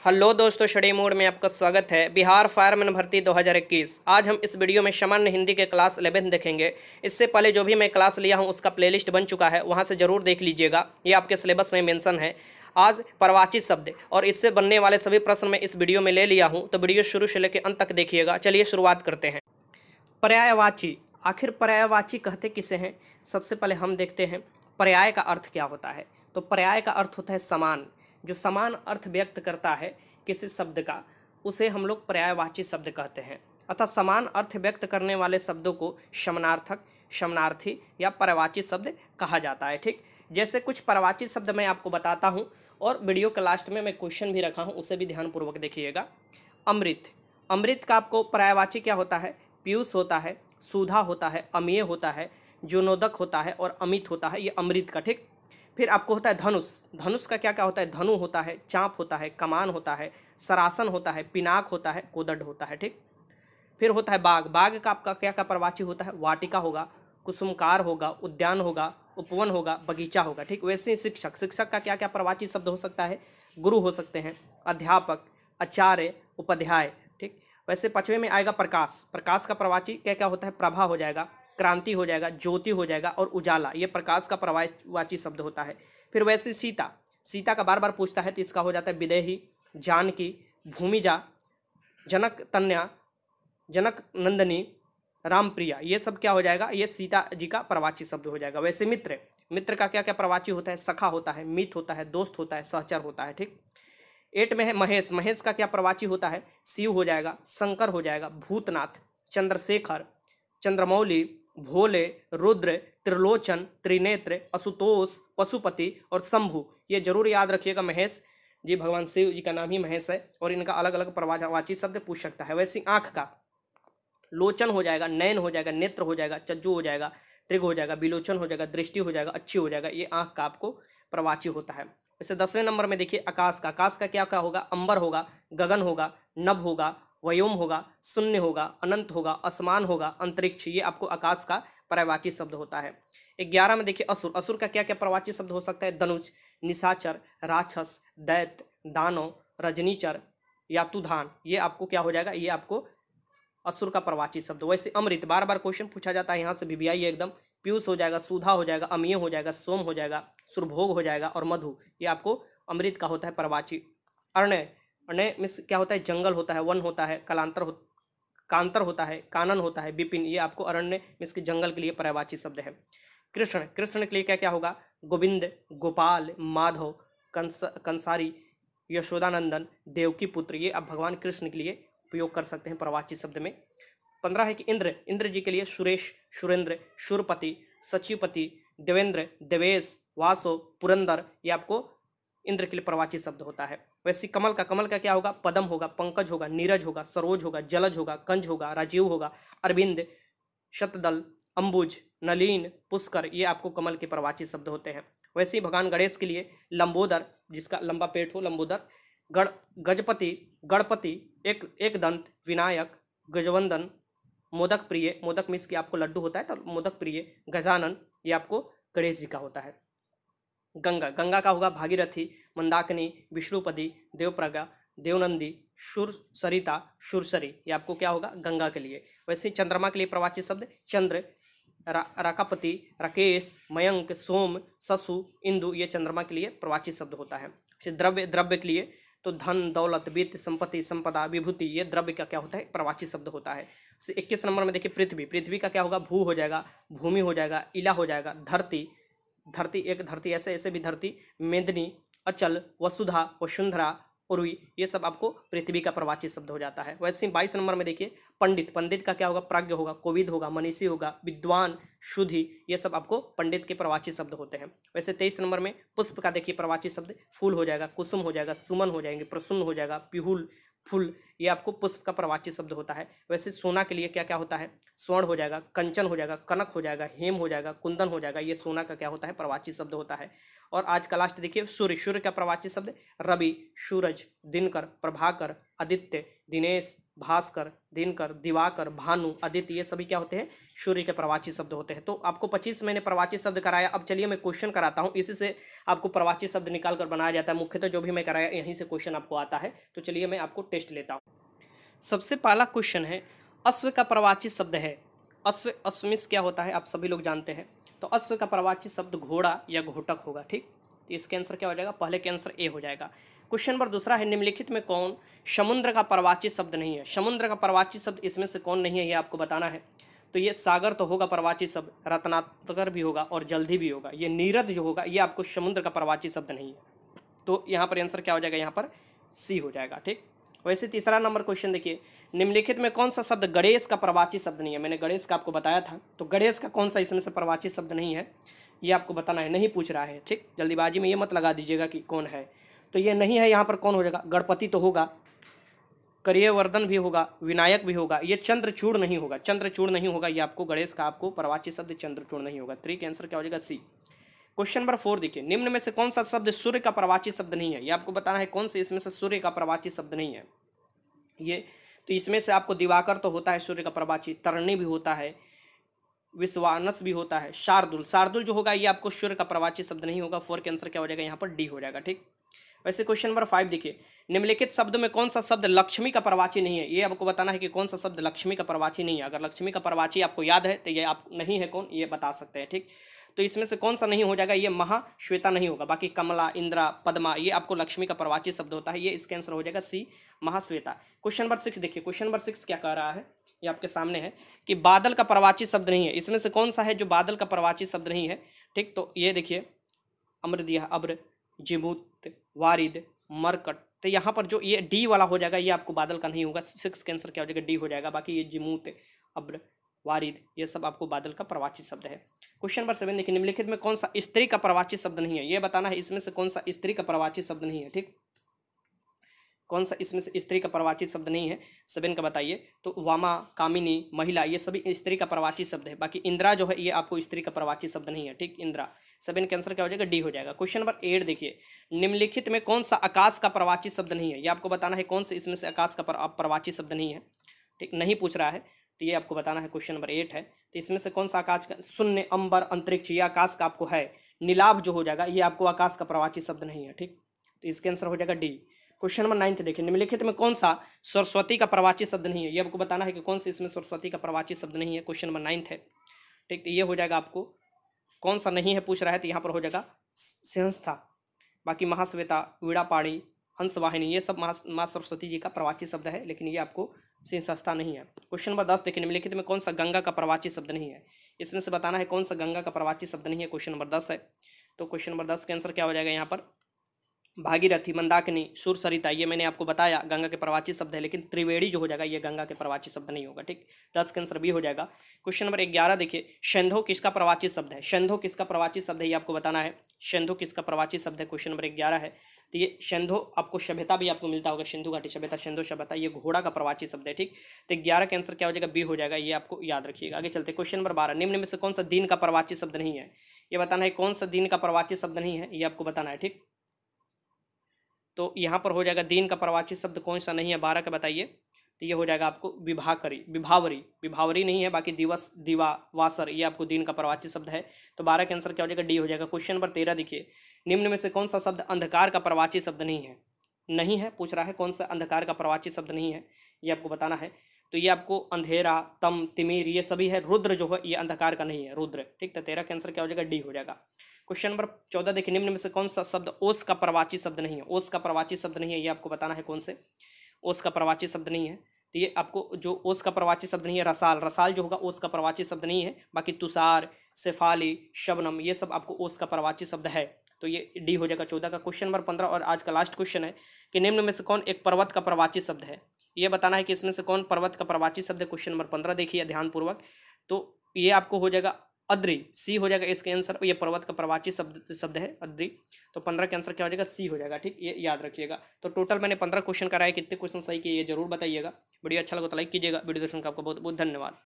Hello दोस्तों, study mode में आपका स्वागत है। बिहार फायरमैन भर्ती 2021। आज हम इस वीडियो में सामान्य हिंदी के क्लास 11 देखेंगे। इससे पहले जो भी मैं क्लास लिया हूं उसका प्लेलिस्ट बन चुका है, वहां से ज़रूर देख लीजिएगा। ये आपके सिलेबस में मेंशन है। आज पर्यायवाची शब्द और इससे बनने वाले सभी प्रश्न मैं इस वीडियो में ले लिया हूँ, तो वीडियो शुरू से लेकर अंत तक देखिएगा। चलिए शुरुआत करते हैं। पर्यायवाची, आखिर पर्यायवाची कहते किसे हैं? सबसे पहले हम देखते हैं पर्याय का अर्थ क्या होता है। तो पर्याय का अर्थ होता है समान। जो समान अर्थ व्यक्त करता है किसी शब्द का, उसे हम लोग पर्यायवाची शब्द कहते हैं। अतः समान अर्थ व्यक्त करने वाले शब्दों को समानार्थक, समानार्थी या पर्यायवाची शब्द कहा जाता है। ठीक, जैसे कुछ पर्यायवाची शब्द मैं आपको बताता हूँ और वीडियो के लास्ट में मैं क्वेश्चन भी रखा हूँ, उसे भी ध्यानपूर्वक देखिएगा। अमृत, अमृत का आपको पर्यायवाची क्या होता है? पीयूष होता है, सुधा होता है, अमीय होता है, जोनोदक होता है और अमित होता है। ये अमृत का। ठीक, फिर आपको होता है धनुष। धनुष का क्या क्या होता है? धनु होता है, चाँप होता है, कमान होता है, सरासन होता है, पिनाक होता है, कोदंड होता है। ठीक, फिर होता है बाग। बाग का आपका क्या क्या पर्यायवाची होता है? वाटिका होगा, कुसुमकार होगा, उद्यान होगा, उपवन होगा, बगीचा होगा। ठीक, वैसे ही शिक्षक, शिक्षक का क्या क्या पर्यायवाची शब्द हो सकता है? गुरु हो सकते हैं, अध्यापक, आचार्य, उपाध्याय। ठीक, वैसे पांचवें में आएगा प्रकाश। प्रकाश का पर्यायवाची क्या क्या होता है? प्रभा हो जाएगा, क्रांति हो जाएगा, ज्योति हो जाएगा और उजाला। ये प्रकाश का पर्यायवाची शब्द होता है। फिर वैसे सीता, सीता का बार बार पूछता है तो इसका हो जाता है विदेही, जानकी, भूमिजा, जनक तन्या, जनक नंदनी, रामप्रिया। ये सब क्या हो जाएगा? ये सीता जी का पर्यायवाची शब्द हो जाएगा। वैसे मित्र, मित्र का क्या क्या पर्यायवाची होता है? सखा होता है, मित होता है, दोस्त होता है, सहचर होता है। ठीक, 8 में है महेश। महेश का क्या पर्यायवाची होता है? शिव हो जाएगा, शंकर हो जाएगा, भूतनाथ, चंद्रशेखर, चंद्रमौली, भोले, रुद्र, त्रिलोचन, त्रिनेत्र, असुतोष, पशुपति और शंभु। ये जरूर याद रखिएगा। महेश जी भगवान शिव जी का नाम ही महेश है और इनका अलग अलग पर्यायवाची शब्द पूछ सकता है। वैसे आँख का लोचन हो जाएगा, नयन हो जाएगा, नेत्र हो जाएगा, चज्जू हो जाएगा, त्रिग हो जाएगा, बिलोचन हो जाएगा, दृष्टि हो जाएगा, अच्छी हो जाएगा। ये आँख का आपको पर्यायवाची होता है। वैसे 10वें नंबर में देखिए आकाश का। आकाश का क्या क्या होगा? अंबर होगा, गगन होगा, नभ होगा, व्योम होगा, शून्य होगा, अनंत होगा, आसमान होगा, अंतरिक्ष। ये आपको आकाश का पर्यायवाची शब्द होता है। 11 में देखिए असुर। असुर का क्या क्या पर्यायवाची शब्द हो सकता है? धनुष, निशाचर, राक्षस, दैत्य, दानव, रजनीचर, यातुधान। ये आपको क्या हो जाएगा? ये आपको असुर का पर्यायवाची शब्द। वैसे अमृत, बार बार क्वेश्चन पूछा जाता है, यहाँ से भी आई एकदम। पीयूष हो जाएगा, सुधा हो जाएगा, अमीय हो जाएगा, सोम हो जाएगा, सुरभोग हो जाएगा और मधु। ये आपको अमृत का होता है पर्यायवाची। अरण्य, अरण्य मिस क्या होता है? जंगल होता है, वन होता है, कांतर होता है, कानन होता है, विपिन। ये आपको अरण्य मिस के जंगल के लिए पर्यायवाची शब्द है। कृष्ण, कृष्ण के लिए क्या क्या होगा? गोविंद, गोपाल, माधव, कंसारी, यशोदानंदन, देवकी पुत्र। ये आप भगवान कृष्ण के लिए उपयोग कर सकते हैं पर्यायवाची शब्द में। 15 है कि इंद्र, इंद्र जी के लिए सुरेश, सुरेंद्र, शूरपति, सचिवपति, देवेंद्र, देवेश, वासो, पुरंदर। ये आपको इंद्र के लिए पर्यायवाची शब्द होता है। वैसे कमल का, कमल का क्या होगा? पद्म होगा, पंकज होगा, नीरज होगा, सरोज होगा, जलज होगा, कंज होगा, राजीव होगा, अरविंद, शतदल, अंबुज, नलीन, पुष्कर। ये आपको कमल के पर्यायवाची शब्द होते हैं। वैसे ही भगवान गणेश के लिए लंबोदर, जिसका लंबा पेट हो, लंबोदर, गण गजपति, गणपति, एक दंत, विनायक, गजवंदन, मोदक प्रिय। मोदक मिस की आपको लड्डू होता है तो मोदक प्रिय, गजानन। ये आपको गणेश जी का होता है। गंगा, गंगा का होगा भागीरथी, मंदाकिनी, विष्णुपदी, देवप्रगा, देवनंदी, शुर सरिता, शुरसरी। ये आपको क्या होगा? गंगा के लिए। वैसे चंद्रमा के लिए पर्यायवाची शब्द चंद्र, राकापति, राकेश, मयंक, सोम, शशु, इंदु। ये चंद्रमा के लिए पर्यायवाची शब्द होता है। द्रव्य, द्रव्य के लिए तो धन, दौलत, वित्त, संपत्ति, संपदा, विभूति। ये द्रव्य का क्या होता है? पर्यायवाची शब्द होता है। 21 नंबर में देखिए पृथ्वी। पृथ्वी का क्या होगा? भू हो जाएगा, भूमि हो जाएगा, इला हो जाएगा, धरती, धरती एक धरती, ऐसे ऐसे भी धरती, मेदिनी, अचल, वसुधा, वसुंधरा, उर्वी। ये सब आपको पृथ्वी का पर्यायवाची शब्द हो जाता है। वैसे 22 नंबर में देखिए पंडित। पंडित का क्या होगा? प्राज्ञ होगा, कोविद होगा, मनीषी होगा, विद्वान, शुद्धि। ये सब आपको पंडित के पर्यायवाची शब्द होते हैं। वैसे 23 नंबर में पुष्प का देखिए पर्यायवाची शब्द फूल हो जाएगा, कुसुम हो जाएगा, सुमन हो जाएंगे, प्रसन्न हो जाएगा, पिहुल, फूल। ये आपको पुष्प का पर्यायवाची शब्द होता है। वैसे सोना के लिए क्या क्या होता है? स्वर्ण हो जाएगा, कंचन हो जाएगा, कनक हो जाएगा, हेम हो जाएगा, कुंदन हो जाएगा। ये सोना का क्या होता है? पर्यायवाची शब्द होता है। और आज का लास्ट देखिए सूर्य। सूर्य का पर्यायवाची शब्द रवि, सूरज, दिनकर, प्रभाकर, आदित्य, दिनेश, भास्कर, दिनकर, दिवाकर, भानु, आदित्य, ये सभी क्या होते हैं, सूर्य के प्रवाची शब्द होते हैं। तो आपको 25 मैंने प्रवाची शब्द कराया। अब चलिए मैं क्वेश्चन कराता हूँ, इसी से आपको प्रवाची शब्द निकाल कर बनाया जाता है। मुख्यतः जो भी मैं कराया यहीं से क्वेश्चन आपको आता है। तो चलिए मैं आपको टेस्ट लेता हूँ। सबसे पहला क्वेश्चन है, अश्व का प्रवाची शब्द है। अश्व, अश्वमिस क्या होता है आप सभी लोग जानते हैं। तो अश्व का प्रवाची शब्द घोड़ा या घोटक होगा। ठीक, तो इसके आंसर क्या हो जाएगा, पहले के आंसर ए हो जाएगा। क्वेश्चन नंबर दूसरा है, निम्नलिखित में कौन समुद्र का प्रवाची शब्द नहीं है। समुद्र का प्रवाची शब्द इसमें से कौन नहीं है, ये आपको बताना है। तो ये सागर तो होगा प्रवाची शब्द, रत्नाकर भी होगा और जल्दी भी होगा। ये नीरद जो होगा ये आपको समुद्र का प्रवाची शब्द नहीं है। तो यहाँ पर आंसर क्या हो जाएगा, यहाँ पर सी हो जाएगा। ठीक, वैसे तीसरा नंबर क्वेश्चन देखिए, निम्नलिखित में कौन सा शब्द गणेश का प्रवाची शब्द नहीं है। मैंने गणेश का आपको बताया था, तो गणेश का कौन सा इसमें से प्रवाची शब्द नहीं है, ये आपको बताना है। नहीं पूछ रहा है, ठीक, जल्दीबाजी में ये मत लगा दीजिएगा कि कौन है। तो ये नहीं है, यहाँ पर कौन हो जाएगा, गणपति तो होगा, करियवर्धन भी होगा, विनायक भी होगा। ये चंद्रचूड़ नहीं होगा, चंद्रचूड़ नहीं होगा। ये आपको गणेश का आपको प्रवाची शब्द चंद्रचूड़ नहीं होगा। 3 का आंसर क्या हो जाएगा, सी। क्वेश्चन नंबर 4 देखिए, निम्न में से कौन सा शब्द सूर्य का प्रवाची शब्द नहीं है। ये आपको बताना है कौन से इसमें से सूर्य का प्रवाची शब्द नहीं है। ये तो इसमें से आपको दिवाकर तो होता है सूर्य का प्रवाची, तरणी भी होता है, विश्वानस भी होता है, शार्दुल, शार्दुल जो होगा ये आपको सूर्य का प्रवाची शब्द नहीं होगा। 4 के आंसर क्या हो जाएगा, यहाँ पर डी हो जाएगा। ठीक, वैसे क्वेश्चन नंबर 5 देखिए, निम्नलिखित शब्द में कौन सा शब्द लक्ष्मी का प्रवाची नहीं है। ये आपको बताना है कि कौन सा शब्द लक्ष्मी का प्रवाची नहीं है। अगर लक्ष्मी का प्रवाची आपको याद है तो ये आप नहीं है कौन, ये बता सकते हैं। ठीक, तो इसमें से कौन सा नहीं हो जाएगा, ये महाश्वेता नहीं होगा। बाकी कमला, इंद्रा, पद्मा ये आपको लक्ष्मी का प्रवाची शब्द होता है। ये इसका आंसर हो जाएगा सी, महाश्वेता। क्वेश्चन नंबर 6 देखिए, क्वेश्चन नंबर 6 क्या कह रहा है, ये आपके सामने है कि बादल का प्रवाची शब्द नहीं है। इसमें से कौन सा है जो बादल का प्रवाची शब्द नहीं है। ठीक, तो ये देखिए, अम्र दिया, अब्र, जिमूत, वारिद, मरकट। तो यहाँ पर जो ये डी वाला हो जाएगा ये आपको बादल का नहीं होगा। 6 के आंसर क्या हो जाएगा, डी हो जाएगा। बाकी ये जिमूत, अब्र, वारिद ये सब आपको बादल का प्रवाची शब्द है। क्वेश्चन नंबर 7 देखिए, निम्नलिखित में कौन सा स्त्री का प्रवाची शब्द नहीं है। ये बताना है इसमें से कौन सा स्त्री का प्रवाची शब्द नहीं है। ठीक, कौन सा इसमें से स्त्री का प्रवाची शब्द नहीं है, 7 का बताइए। तो वामा, कामिनी, महिला ये सभी स्त्री का प्रवाची शब्द है। बाकी इंदिरा जो है ये आपको स्त्री का प्रवाची शब्द नहीं है। ठीक, इंदिरा। 7 के आंसर क्या हो जाएगा, डी हो जाएगा। क्वेश्चन नंबर 8 देखिए, निम्नलिखित में कौन सा आकाश का प्रवाची शब्द नहीं है। ये आपको बताना है कौन से इसमें से आकाश का प्रवाची शब्द नहीं है। ठीक, नहीं पूछ रहा है, तो ये आपको बताना है। क्वेश्चन नंबर 8 है, तो इसमें से कौन सा आकाश का, शून्य, अंबर, अंतरिक्ष ये आकाश का आपको है। नीलाभ जो हो जाएगा ये आपको आकाश का प्रवाची शब्द नहीं है। ठीक, तो इसके आंसर हो जाएगा डी। क्वेश्चन नंबर 9 देखिए, निम्नलिखित में कौन सा सरस्वती का प्रवाची शब्द नहीं है। ये आपको बताना है कि कौन से इसमें सरस्वती का प्रवाची शब्द नहीं है। क्वेश्चन नंबर 9 है। ठीक, तो ये हो जाएगा आपको कौन सा नहीं है पूछ रहा है, तो यहाँ पर हो जाएगा सिंहस्था। बाकी महाश्वेता, वीणापाणी, हंसवाहिनी ये सब माँ सरस्वती जी का प्रवाची शब्द है, लेकिन ये आपको सिंहस्था नहीं है। क्वेश्चन नंबर 10 देखिए, निम्नलिखित में कौन सा गंगा का प्रवाची शब्द नहीं है। इसमें से बताना है कौन सा गंगा का प्रवाची शब्द नहीं है। क्वेश्चन नंबर 10 है, तो क्वेश्चन नंबर 10 के आंसर क्या हो जाएगा, यहाँ पर भागीरथी, मंदाकिनी, सुर, सरिता ये मैंने आपको बताया गंगा के प्रवाची शब्द है, लेकिन त्रिवेणी जो हो जाएगा ये गंगा के प्रवाची शब्द नहीं होगा। ठीक, 10 के आंसर बी हो जाएगा। क्वेश्चन नंबर 11 देखिए, शंधो किसका प्रवाची शब्द है। शंधो किसका प्रवाची शब्द है ये आपको बताना है। शंधो किसका प्रवाची शब्द है, क्वेश्चन नंबर 11 है। तो ये शंधो आपको सभ्यता भी आपको मिलता होगा, सिंधु घाटी सभ्यता, शंधो सभ्यता ये घोड़ा का प्रवाची शब्द है। ठीक, तो 11 के आंसर क्या हो जाएगा, बी हो जाएगा। ये आपको याद रखिएगा। आगे चलते क्वेश्चन नंबर 12, निम्न में से कौन सा दिन का प्रवाची शब्द नहीं है। ये बताना है कौन सा दिन का प्रवाची शब्द नहीं है, ये आपको बताना है। ठीक, तो यहाँ पर हो जाएगा दिन का प्रवाची शब्द कौन सा नहीं है, 12 का बताइए। तो ये हो जाएगा आपको विभाकरी, विभावरी, विभावरी नहीं है। बाकी दिवस, दिवा, वासर ये आपको दिन का प्रवाची शब्द है। तो 12 के आंसर क्या हो जाएगा, डी हो जाएगा। क्वेश्चन नंबर 13 देखिए, निम्न में से कौन सा शब्द अंधकार का प्रवाची शब्द नहीं है। नहीं है पूछ रहा है, कौन सा अंधकार का प्रवाची शब्द नहीं है ये आपको बताना है। तो ये आपको अंधेरा, तम, तिमिर ये सभी है। रुद्र जो है ये अंधकार का नहीं है, रुद्र। ठीक, तो 13 के आंसर क्या हो जाएगा, डी हो जाएगा। क्वेश्चन नंबर 14 देखिए, निम्न में से कौन सा शब्द ओस का प्रवाची शब्द नहीं है। ओस का प्रवाची शब्द नहीं है, ये आपको बताना है कौन से ओस का प्रवाची शब्द नहीं है। तो ये आपको जो ओस का प्रवाची शब्द नहीं है, रसाल, रसाल जो होगा ओस का प्रवाची शब्द नहीं है। बाकी तुषार, शेफाली, शबनम ये सब आपको ओस का प्रवाची शब्द है। तो ये डी हो जाएगा 14 का। क्वेश्चन नंबर 15 और आज का लास्ट क्वेश्चन है कि निम्न में से कौन एक पर्वत का प्रवाची शब्द है। ये बताना है कि इसमें से कौन पर्वत का प्रवाची शब्द है। क्वेश्चन नंबर 15 देखिए ध्यानपूर्वक, तो ये आपको हो जाएगा अद्री, सी हो जाएगा इसके आंसर। ये पर्वत का प्रवाची शब्द है अद्री। तो 15 के आंसर क्या हो जाएगा, सी हो जाएगा। ठीक, ये याद रखिएगा। तो टोटल मैंने 15 क्वेश्चन कराए, कितने क्वेश्चन सही किए ये जरूर बताइएगा। वीडियो अच्छा लगा तो लाइक कीजिएगा। वीडियो देखने का आपको बहुत बहुत धन्यवाद।